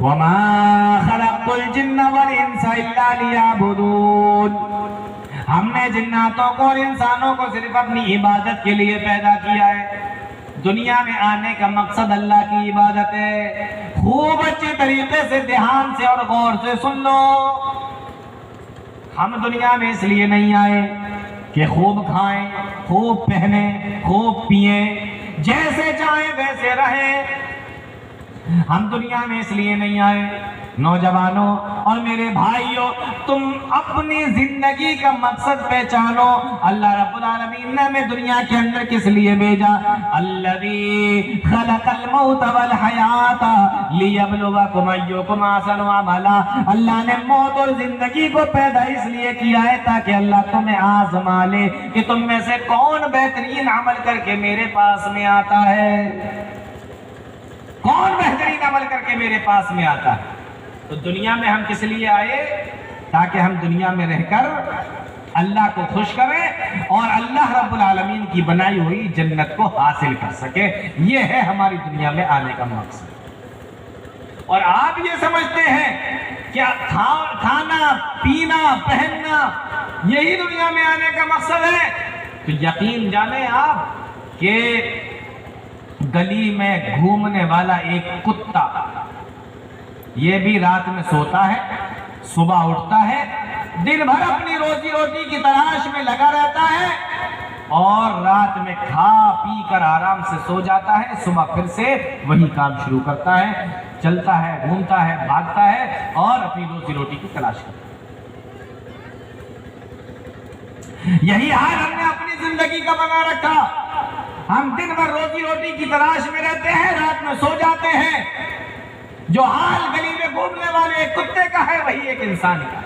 وما خلقت الجن والانس الا ليعبدون، ہم نے جناتوں کو اور انسانوں کو صرف اپنی عبادت کے لیے پیدا کیا ہے۔ دنیا میں آنے کا مقصد اللہ کی عبادت ہے۔ خوب اچھے طریقے سے دھیان سے اور غور سے سن لو، ہم دنیا میں اس لیے نہیں آئے کہ خوب کھائیں، خوب پہنیں، خوب پئیں، جیسے چاہیں ویسے رہیں۔ ہم دنیا میں اس لیے نہیں آئے۔ نوجوانوں اور میرے بھائیوں، تم اپنی زندگی کا مقصد پہچانو۔ اللہ رب العالمین نے ہمیں دنیا کے اندر کس لیے بھیجا؟ الذی خلق الموت والحیات لیبلوکم ایکم احسن عملا۔ اللہ نے موت اور زندگی کو پیدا اس لیے کیا ہے تاکہ اللہ تمہیں آزما لے کہ تم میں سے کون بہترین عمل کر کے میرے پاس میں آتا ہے، کون بہترین عمل کر کے میرے پاس میں آتا ہے۔ تو دنیا میں ہم کس لیے آئے؟ تاکہ ہم دنیا میں رہ کر اللہ کو خوش کریں اور اللہ رب العالمین کی بنائی ہوئی جنت کو حاصل کر سکے۔ یہ ہے ہماری دنیا میں آنے کا مقصد۔ اور آپ یہ سمجھتے ہیں کہ کھانا پینا پہننا یہی دنیا میں آنے کا مقصد ہے، تو یقین جانیں آپ کہ گلی میں گھومنے والا ایک کتا، یہ بھی رات میں سوتا ہے، صبح اٹھتا ہے، دن بھر اپنی روزی روٹی کی تلاش میں لگا رہتا ہے اور رات میں کھا پی کر آرام سے سو جاتا ہے، صبح پھر سے وہی کام شروع کرتا ہے، چلتا ہے، گھومتا ہے، بھاگتا ہے اور اپنی روزی روٹی کی تلاش کرتا ہے۔ یہی حال ہم نے اپنی زندگی کا بنا رکھا۔ ہم دن بھر روزی روٹی کی تلاش میں رہتے ہیں، رات میں سو جاتے ہیں۔ جو حال گلی میں گھومنے والے ایک کتے کا ہے وہی ایک انسان کا۔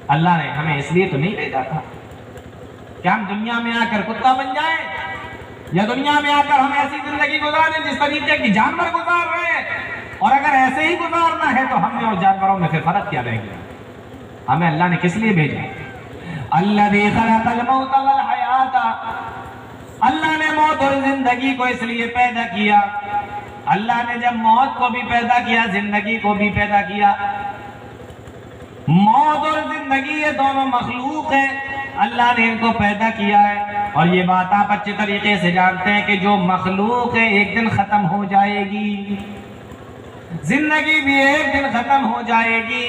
اللہ نے ہمیں اس لیے تو نہیں بھیجا تھا کہ ہم دنیا میں آ کر کتا بن جائیں، یا دنیا میں آ کر ہم ایسی زندگی گزاریں جس طریقے کی جانور گزار رہے ہیں۔ اور اگر ایسے ہی گزارنا ہے تو ہم نے اور جانوروں میں پھر فرق کیا رہ گیا؟ ہمیں اللہ نے کس لیے بھیجا؟ الذی خلق الموت والحیات، اللہ نے موت اور زندگی کو اس لیے پیدا کیا۔ اللہ نے جب موت کو بھی پیدا کیا، زندگی کو بھی پیدا کیا۔ موت اور زندگی یہ دونوں مخلوق ہیں، اللہ نے ان کو پیدا کیا ہے۔ اور یہ بات آپ اچھے طریقے سے جانتے ہیں کہ جو مخلوق ہے ایک دن ختم ہو جائے گی، زندگی بھی ایک دن ختم ہو جائے گی۔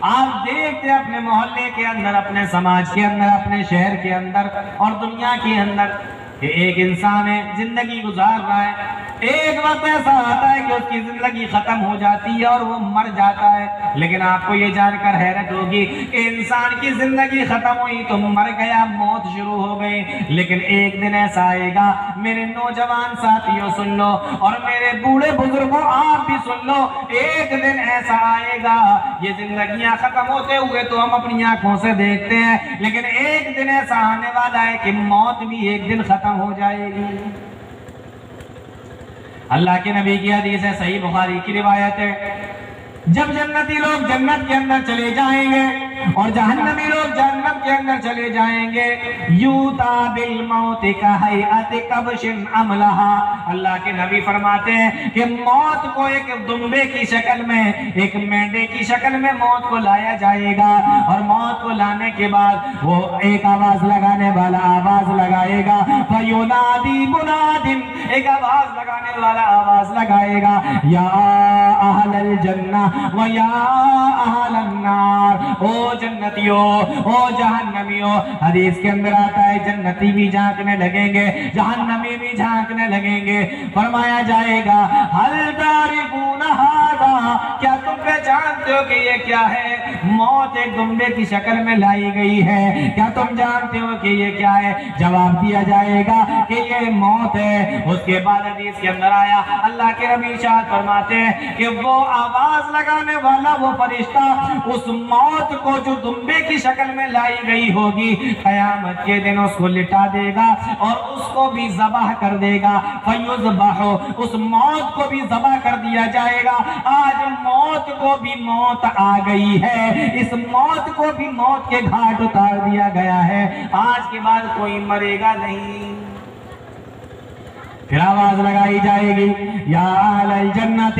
آپ دیکھتے ہیں اپنے محلے کے اندر، اپنے سماج کے اندر، اپنے شہر کے اندر اور دنیا کے اندر کہ ایک انسان ہے، زندگی گزار رہا ہے، ایک وقت ایسا آتا ہے کہ اس کی زندگی ختم ہو جاتی ہے اور وہ مر جاتا ہے۔ لیکن آپ کو یہ جان کر حیرت ہوگی کہ انسان کی زندگی ختم ہوئی تو مر گیا، موت شروع ہو گئی، لیکن ایک دن ایسا آئے گا، میرے نوجوان ساتھیوں سن لو اور میرے بوڑھے بزرگوں آپ بھی سن لو، ایک دن ایسا آئے گا، یہ زندگیاں ختم ہوتے ہوئے تو ہم اپنی آنکھوں سے دیکھتے ہیں، لیکن ایک دن ایسا آنے والا ہے کہ موت بھی ایک دن ختم ہو جائے گی۔ اللہ کے نبی کی حدیث ہے، صحیح بخاری کی روایت ہے، جب جنتی لوگ جنت کے اندر چلے جائیں گے اور جہنمی لوگ جہنم کے اندر چلے جائیں گے، یوتا بالموت کہیئت کبش املہا، اللہ کے نبی فرماتے ہیں کہ موت کو ایک دمبے کی شکل میں، ایک مینڈے کی شکل میں موت کو لایا جائے گا، اور موت کو لانے کے بعد وہ ایک آواز لگانے والا آواز لگائے گا، فَيُنَادِي مُنَادٍ، ایک آواز لگانے والا آواز لگائے گا، یا اہل الجنہ و یا اہل النار، او جنتیوں، او جہنمیوں۔ حدیث کے اندر آتا ہے جنتی بھی جھانکنے لگیں گے، جہنمی بھی جھانکنے لگیں گے، فرمایا جائے گا ہل تعرفون ھذا، کیا تم پہچانتے ہو کہ یہ کیا ہے؟ موت ایک دمبے کی شکل میں لائی گئی ہے، کیا تم جانتے ہو کہ یہ کیا ہے؟ جواب دیا جائے گا کہ یہ موت ہے۔ اس کے بعد حدیث کے اندر آیا، اللہ کے نبی ارشاد فرماتے ہیں کہ وہ آواز لگانے والا وہ فرشتہ اس موت کو جو دمبے کی شکل میں لائی گئی ہوگی، قیامت کے دن اس کو لٹا دے گا اور اس کو بھی ذبح کر دے گا، فیذبح، اس موت کو بھی ذبح کر دیا جائے گا۔ آج موت کو بھی موت آ گئی ہے، اس موت کو بھی موت کے گھاٹ اتار دیا گیا ہے، آج کے بعد کوئی مرے گا نہیں۔ پھر آواز لگائی جائے گی، یا اہل الجنت،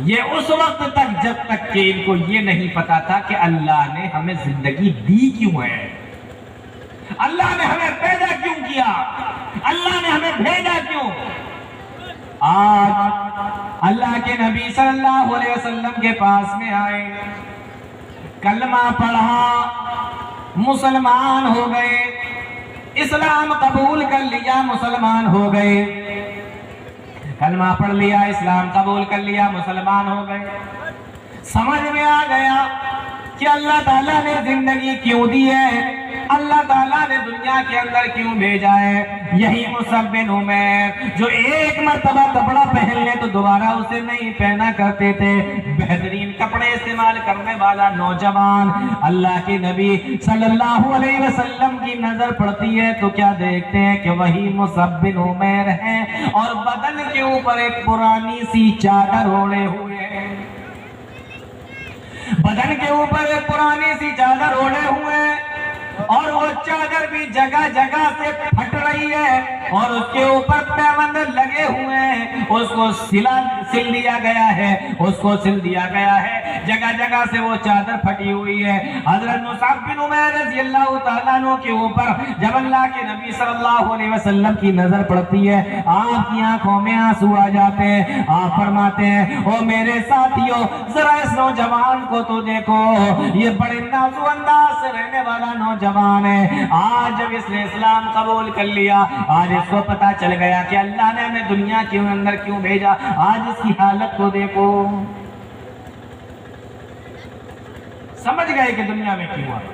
یہ اس وقت تک جب تک کہ ان کو یہ نہیں پتا تھا کہ اللہ نے ہمیں زندگی دی کیوں ہے، اللہ نے ہمیں پیدا کیوں کیا، اللہ نے ہمیں بھیجا کیوں۔ آج اللہ کے نبی صلی اللہ علیہ وسلم کے پاس میں آئے، کلمہ پڑھا، مسلمان ہو گئے، اسلام قبول کر لیا، مسلمان ہو گئے، کلمہ پڑھ لیا، اسلام قبول کر لیا، مسلمان ہو گئے۔ سمجھ میں آ گیا کہ اللہ تعالیٰ نے زندگی کیوں دی ہے، اللہ تعالیٰ نے دنیا کے اندر کیوں بھیجا ہے۔ یہی مصعب بن عمیر جو ایک مرتبہ کپڑا پہن لے تو دوبارہ اسے نہیں پہنا کرتے تھے، بہترین کپڑے استعمال کرنے والا نوجوان، اللہ کے نبی صلی اللہ علیہ وسلم کی نظر پڑتی ہے تو کیا دیکھتے ہیں کہ وہی مصعب بن عمیر ہیں، اور بدن کے اوپر ایک پرانی سی چادر اوڑھے ہوئے ہیں، بدن کے اوپر ایک پرانی سی چادر اوڑھے ہوئے ہیں، اور وہ چادر بھی جگہ جگہ سے پھٹ رہی ہے، اور اس کے اوپر پیوند لگے ہوئے ہیں، اس کو سل دیا گیا ہے، اس کو سل دیا گیا ہے، جگہ جگہ سے وہ چادر پھٹی ہوئی ہے۔ حضرت مصعب بن عمیر رضی اللہ تعالیٰ عنہ کے اوپر جب اللہ کے نبی صلی اللہ علیہ وسلم کی نظر پڑتی ہے، آپ کی آنکھوں میں آنسو آ جاتے ہیں، آپ فرماتے ہیں او میرے ساتھیوں ذرا اس نوجوان کو تو دیکھو، یہ بڑے نازو انداز سے رہنے والا نوجوان ہے، آج جب اس نے اسلام قبول کر لیا، آج اس کو پتا چل گیا کہ اللہ نے ہمیں دنیا کے اندر کیوں بھیجا، آج اس کی حالت کو دیکھو۔ سمجھ گئے کہ دنیا میں کیوں آئے،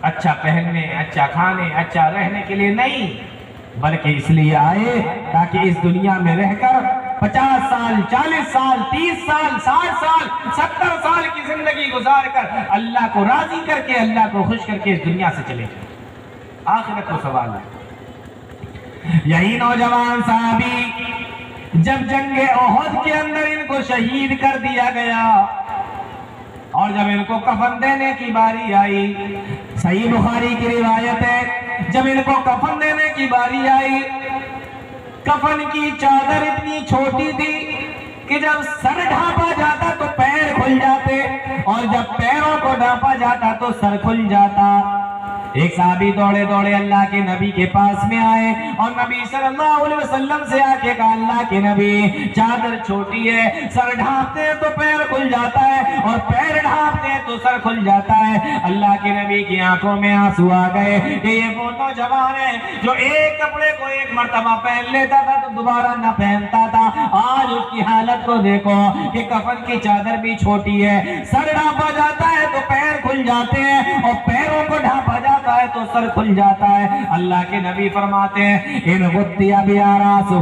اچھا پہننے، اچھا کھانے، اچھا رہنے کے لیے نہیں، بلکہ اس لیے آئے تاکہ اس دنیا میں رہ کر 50 سال، 40 سال، 30 سال، 60 سال، 70 سال کی زندگی گزار کر اللہ کو راضی کر کے، اللہ کو خوش کر کے اس دنیا سے چلے جائیں۔ آخرت کو سوال ہے۔ یہی نوجوان صحابی جب جنگ احد کے اندر ان کو شہید کر دیا گیا، اور جب ان کو کفن دینے کی باری آئی، صحیح بخاری کی روایت ہے، جب ان کو کفن دینے کی باری آئی، کفن کی چادر اتنی چھوٹی تھی کہ جب سر ڈھانپا جاتا تو پیر کھل جاتے، اور جب پیروں کو ڈھانپا جاتا تو سر کھل جاتا۔ ایک صحابی دوڑے دوڑے اللہ کے نبی کے پاس میں آئے، اور نبی صلی اللہ علیہ وسلم سے آ کے کہا اللہ کے نبی چادر چھوٹی ہے، سر ڈھانپتے ہیں تو پیر کھل جاتا ہے، اور پیر ڈھانپتے ہیں تو سر کھل جاتا ہے۔ اللہ کے نبی کی آنکھوں میں آنسو آ گئے کہ یہ وہ نوجوان ہے جو ایک کپڑے کو ایک مرتبہ پہن لیتا تھا تو دوبارہ نہ پہنتا تھا، آج اس کی حالت کو دیکھو کہ کفن کی چادر بھی چھوٹی ہے، سر ڈھانپا جاتا ہے تو پیر کھل جاتے ہیں، اور پیروں کو ڈھانپا جاتا ہے تو سر کھل جاتا ہے۔ اللہ کے نبی فرماتے ہیں ان غطی بیا راسہ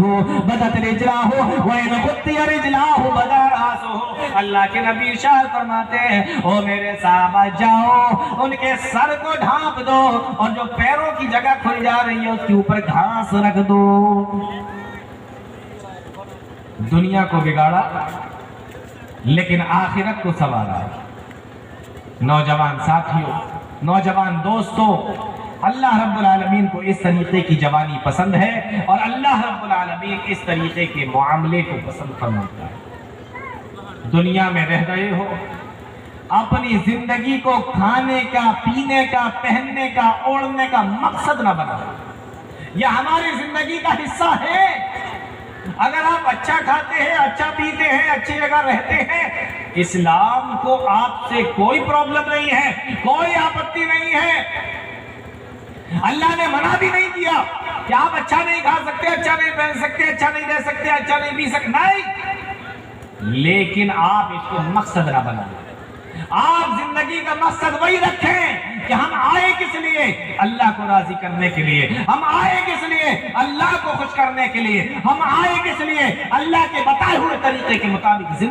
بدت رجلہ وان غطی رجلہ بدا راسہ۔ اللہ کے نبی ارشاد فرماتے ہیں او میرے صحابہ جاؤ ان کے سر کو ڈھانپ دو، اور جو پیروں کی جگہ کھل جا رہی ہے اس کے اوپر گھاس رکھ دو۔ دنیا کو بگاڑا لیکن آخرت کو سنوارا۔ نوجوان ساتھیوں، نوجوان دوستوں، اللہ رب العالمین کو اس طریقے کی جوانی پسند ہے، اور اللہ رب العالمین اس طریقے کے معاملے کو پسند فرماتا ہے۔ دنیا میں رہ رہے ہو، اپنی زندگی کو کھانے کا، پینے کا، پہننے کا، اوڑھنے کا مقصد نہ بناؤ۔ یہ ہماری زندگی کا حصہ ہے۔ اگر آپ اچھا کھاتے ہیں، اچھا پیتے ہیں، اچھی جگہ رہتے ہیں، اسلام کو آپ سے کوئی پرابلم نہیں ہے، کوئی آپتی نہیں ہے۔ اللہ نے منع بھی نہیں کیا کہ آپ اچھا نہیں کھا سکتے، اچھا نہیں پہن سکتے، اچھا نہیں رہ سکتے، اچھا نہیں پی سکتے، نہیں، لیکن آپ اس کو مقصد نہ بنائیں۔ آپ زندگی کا مقصد وہی رکھیں کہ ہم آئے کس لیے؟ اللہ کو راضی کرنے کے لیے۔ ہم آئے کس لیے؟ اللہ کو خوش کرنے کے لیے۔ ہم آئے کس لیے؟ اللہ کے بتائے ہوئے طریقے کے مطابق زندگی